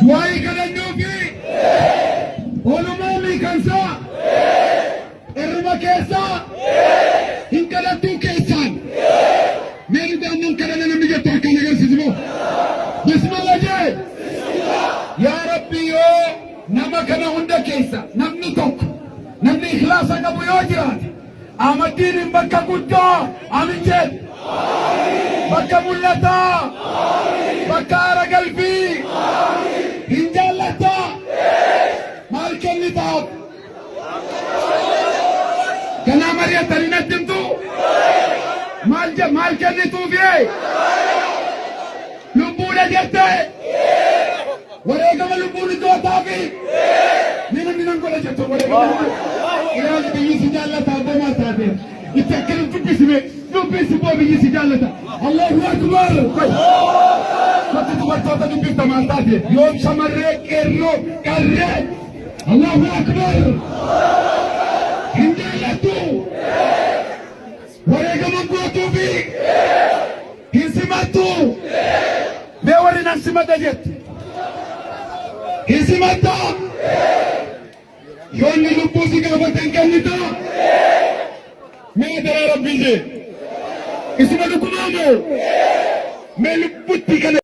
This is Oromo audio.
Du'aayi kadhannuufi oolummaa kansaa irruma keessaa hin kadhattuu keessaan mee nuti amman kadhana namni jettu akkaan agarsiisu moo bismillah jee yaa rabbi yoo nama kana hunda keessa namni tokko namni ikhlaasa qabu yoo jiraate Ahmadiin bakka guddaa amin jedhe bakka mul'ataa bakka aara galfii hin jaallataa maal kennitaaf kanaa mari'atanii natti himtu maal kennituufi lubbuudha jette wareegama lubbuun iddootafi namni nan godha jettu wareegama ilaali biyyi si jaallata abbaa maal taateef itti akkana dubbisi boo biyyi si jaallata Allahu akbar Satti dubartoota dubbifta maal taate yoom shamarree qeerroo qarree Allahu akbar hin jaallattu wareegama gootuufi hin simattu mee warri nan simata jette hin simatta yoonni lubbuu si gaafatan kennita mee dara rabbiin jee isuma dhugumaa moo mee lubbutti kana